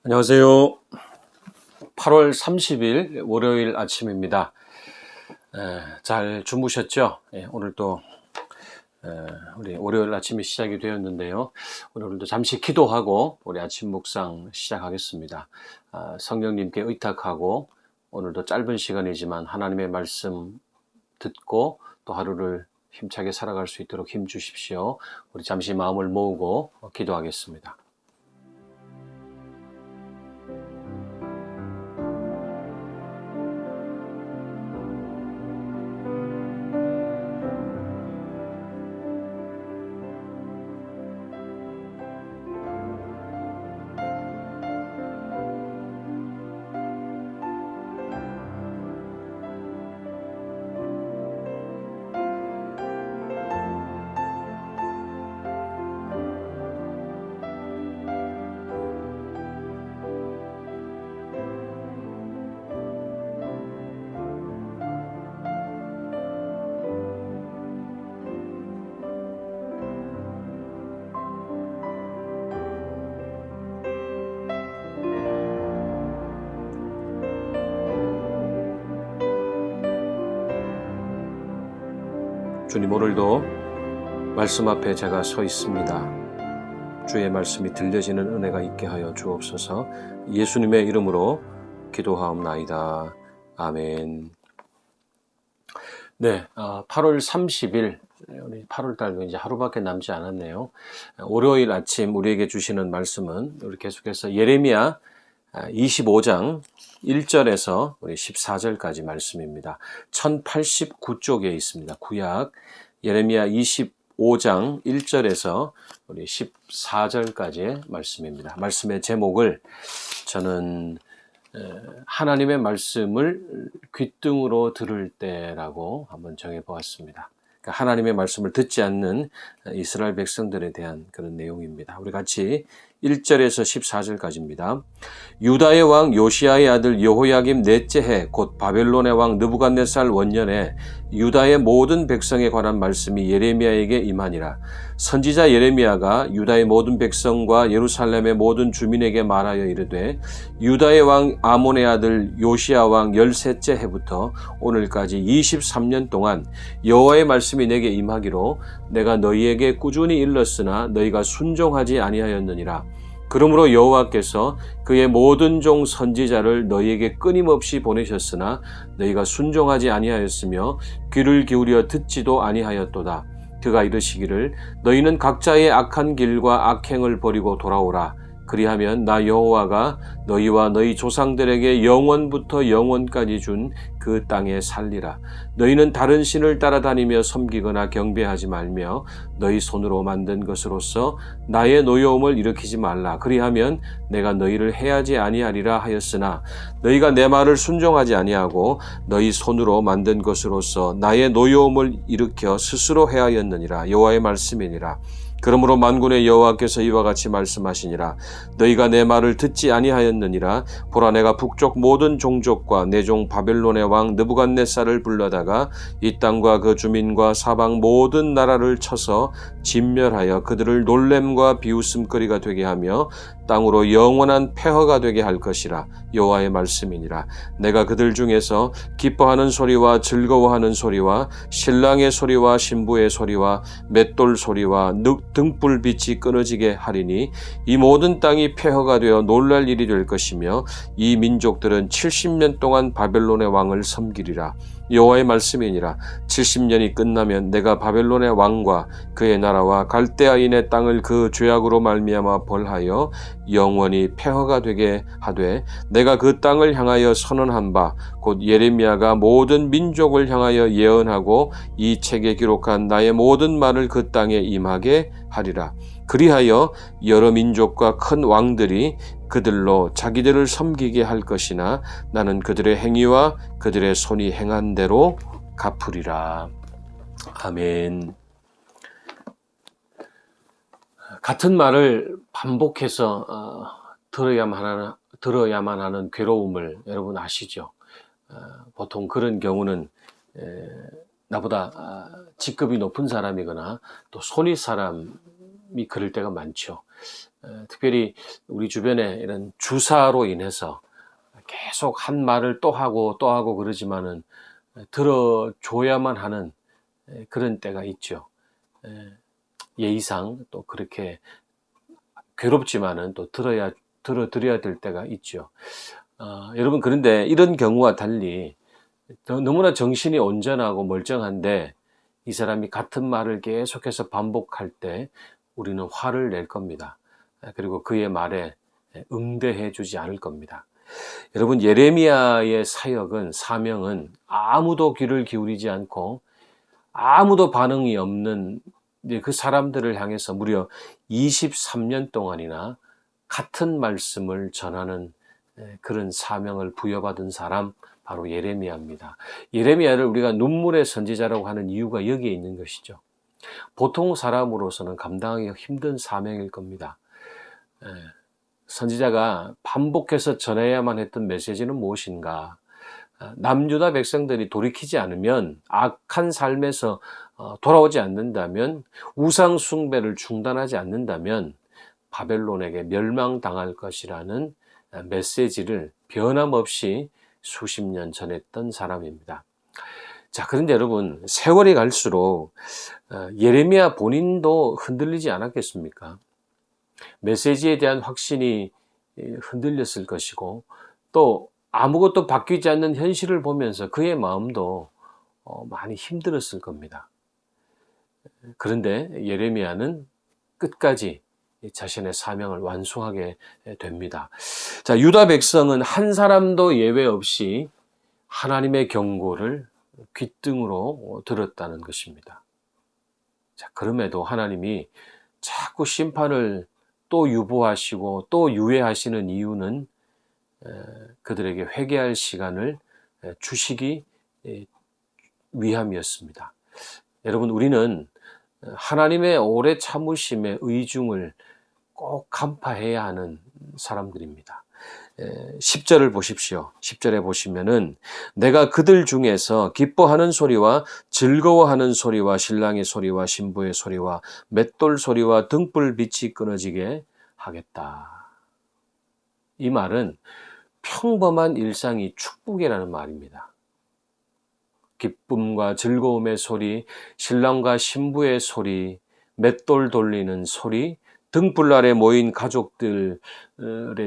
안녕하세요. 8월 30일 월요일 아침입니다. 잘 주무셨죠? 오늘 또 우리 월요일 아침이 시작이 되었는데요. 오늘도 잠시 기도하고 우리 아침 묵상 시작하겠습니다. 성령님께 의탁하고 오늘도 짧은 시간이지만 하나님의 말씀 듣고 또 하루를 힘차게 살아갈 수 있도록 힘 주십시오. 우리 잠시 마음을 모으고 기도하겠습니다. 주님, 오늘도 말씀 앞에 제가 서 있습니다. 주의 말씀이 들려지는 은혜가 있게 하여 주옵소서. 예수님의 이름으로 기도하옵나이다. 아멘. 네, 8월 30일, 우리 8월달도 이제 하루밖에 남지 않았네요. 월요일 아침 우리에게 주시는 말씀은 우리 계속해서 예레미야 25장 1절에서 우리 14절까지 말씀입니다. 1089쪽에 있습니다. 구약 예레미야 25장 1절에서 우리 14절까지의 말씀입니다. 말씀의 제목을 저는 하나님의 말씀을 귓등으로 들을 때라고 한번 정해보았습니다. 그러니까 하나님의 말씀을 듣지 않는 이스라엘 백성들에 대한 그런 내용입니다. 우리 같이 1절에서 14절까지입니다. 유다의 왕 요시야의 아들 여호야김 넷째 해 곧 바벨론의 왕 느부갓네살 원년에 유다의 모든 백성에 관한 말씀이 예레미야에게 임하니라. 선지자 예레미야가 유다의 모든 백성과 예루살렘의 모든 주민에게 말하여 이르되 유다의 왕 아몬의 아들 요시야 왕 13째 해부터 오늘까지 23년 동안 여호와의 말씀이 내게 임하기로 내가 너희에게 꾸준히 일렀으나 너희가 순종하지 아니하였느니라. 그러므로 여호와께서 그의 모든 종 선지자를 너희에게 끊임없이 보내셨으나 너희가 순종하지 아니하였으며 귀를 기울여 듣지도 아니하였도다. 그가 이르시기를 너희는 각자의 악한 길과 악행을 버리고 돌아오라. 그리하면 나 여호와가 너희와 너희 조상들에게 영원부터 영원까지 준 그 땅에 살리라. 너희는 다른 신을 따라다니며 섬기거나 경배하지 말며 너희 손으로 만든 것으로서 나의 노여움을 일으키지 말라. 그리하면 내가 너희를 해하지 아니하리라 하였으나 너희가 내 말을 순종하지 아니하고 너희 손으로 만든 것으로서 나의 노여움을 일으켜 스스로 해하였느니라. 여호와의 말씀이니라. 그러므로 만군의 여호와께서 이와 같이 말씀하시니라. 너희가 내 말을 듣지 아니하였느니라. 보라, 내가 북쪽 모든 종족과 내 종 바벨론의 왕 느부갓네살을 불러다가 이 땅과 그 주민과 사방 모든 나라를 쳐서 진멸하여 그들을 놀램과 비웃음거리가 되게 하며 땅으로 영원한 폐허가 되게 할 것이라. 여호와의 말씀이니라. 내가 그들 중에서 기뻐하는 소리와 즐거워하는 소리와 신랑의 소리와 신부의 소리와 맷돌 소리와 등불빛이 끊어지게 하리니 이 모든 땅이 폐허가 되어 놀랄 일이 될 것이며 이 민족들은 70년 동안 바벨론의 왕을 섬기리라. 여호와의 말씀이니라. 70년이 끝나면 내가 바벨론의 왕과 그의 나라와 갈대아인의 땅을 그 죄악으로 말미암아 벌하여 영원히 폐허가 되게 하되 내가 그 땅을 향하여 선언한 바 곧 예레미야가 모든 민족을 향하여 예언하고 이 책에 기록한 나의 모든 말을 그 땅에 임하게 하리라. 그리하여 여러 민족과 큰 왕들이 그들로 자기들을 섬기게 할 것이나 나는 그들의 행위와 그들의 손이 행한 대로 갚으리라. 아멘. 같은 말을 반복해서 들어야만 하는 괴로움을 여러분 아시죠? 보통 그런 경우는 나보다 직급이 높은 사람이거나 또 손윗 사람이 그럴 때가 많죠. 특별히 우리 주변에 이런 주사로 인해서 계속 한 말을 또 하고 또 하고 그러지만은 들어줘야만 하는 그런 때가 있죠. 예의상 또 그렇게 괴롭지만은 또 들어드려야 될 때가 있죠. 여러분, 그런데 이런 경우와 달리 너무나 정신이 온전하고 멀쩡한데 이 사람이 같은 말을 계속해서 반복할 때 우리는 화를 낼 겁니다. 그리고 그의 말에 응대해 주지 않을 겁니다. 여러분, 예레미야의 사역은, 사명은 아무도 귀를 기울이지 않고 아무도 반응이 없는 그 사람들을 향해서 무려 23년 동안이나 같은 말씀을 전하는 그런 사명을 부여받은 사람, 바로 예레미야입니다. 예레미야를 우리가 눈물의 선지자라고 하는 이유가 여기에 있는 것이죠. 보통 사람으로서는 감당하기 힘든 사명일 겁니다. 선지자가 반복해서 전해야만 했던 메시지는 무엇인가? 남유다 백성들이 돌이키지 않으면, 악한 삶에서 돌아오지 않는다면, 우상 숭배를 중단하지 않는다면 바벨론에게 멸망당할 것이라는 메시지를 변함없이 수십 년 전했던 사람입니다. 자, 그런데 여러분, 세월이 갈수록 예레미야 본인도 흔들리지 않았겠습니까? 메시지에 대한 확신이 흔들렸을 것이고, 또 아무것도 바뀌지 않는 현실을 보면서 그의 마음도 많이 힘들었을 겁니다. 그런데 예레미야는 끝까지 자신의 사명을 완수하게 됩니다. 자, 유다 백성은 한 사람도 예외 없이 하나님의 경고를 귓등으로 들었다는 것입니다. 자, 그럼에도 하나님이 자꾸 심판을 또 유보하시고 또 유예하시는 이유는 그들에게 회개할 시간을 주시기 위함이었습니다. 여러분, 우리는 하나님의 오래 참으심의 의중을 꼭 간파해야 하는 사람들입니다. 10절을 보십시오. 10절에 보시면은 내가 그들 중에서 기뻐하는 소리와 즐거워하는 소리와 신랑의 소리와 신부의 소리와 맷돌 소리와 등불 빛이 끊어지게 하겠다. 이 말은 평범한 일상이 축복이라는 말입니다. 기쁨과 즐거움의 소리, 신랑과 신부의 소리, 맷돌 돌리는 소리, 등불 아래 모인 가족들의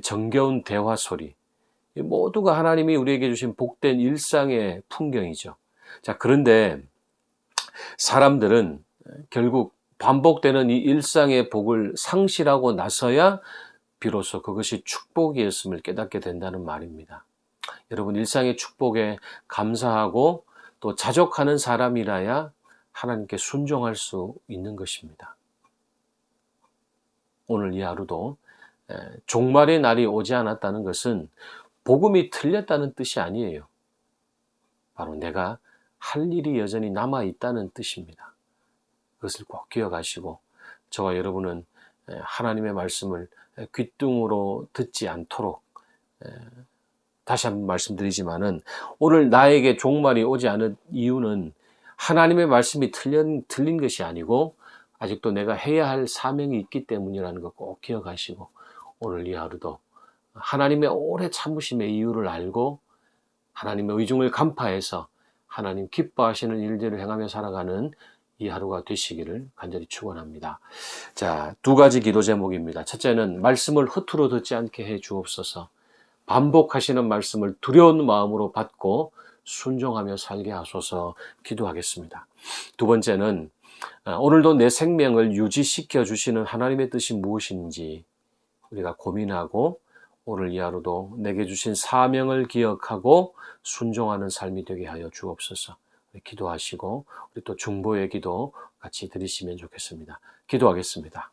정겨운 대화 소리, 모두가 하나님이 우리에게 주신 복된 일상의 풍경이죠. 자, 그런데 사람들은 결국 반복되는 이 일상의 복을 상실하고 나서야 비로소 그것이 축복이었음을 깨닫게 된다는 말입니다. 여러분, 일상의 축복에 감사하고 또 자족하는 사람이라야 하나님께 순종할 수 있는 것입니다. 오늘 이 하루도 종말의 날이 오지 않았다는 것은 복음이 틀렸다는 뜻이 아니에요. 바로 내가 할 일이 여전히 남아있다는 뜻입니다. 그것을 꼭 기억하시고 저와 여러분은 하나님의 말씀을 귓등으로 듣지 않도록, 다시 한번 말씀드리지만은 오늘 나에게 종말이 오지 않은 이유는 하나님의 말씀이 틀린 것이 아니고 아직도 내가 해야 할 사명이 있기 때문이라는 거 꼭 기억하시고 오늘 이 하루도 하나님의 오래 참으심의 이유를 알고 하나님의 의중을 간파해서 하나님 기뻐하시는 일들을 행하며 살아가는 이 하루가 되시기를 간절히 축원합니다. 자, 두 가지 기도 제목입니다. 첫째는 말씀을 허투루 듣지 않게 해 주옵소서. 반복하시는 말씀을 두려운 마음으로 받고 순종하며 살게 하소서 기도하겠습니다. 두 번째는 오늘도 내 생명을 유지시켜 주시는 하나님의 뜻이 무엇인지 우리가 고민하고 오늘 이 하루도 내게 주신 사명을 기억하고 순종하는 삶이 되게 하여 주옵소서. 기도하시고 우리 또 중보의 기도 같이 드리시면 좋겠습니다. 기도하겠습니다.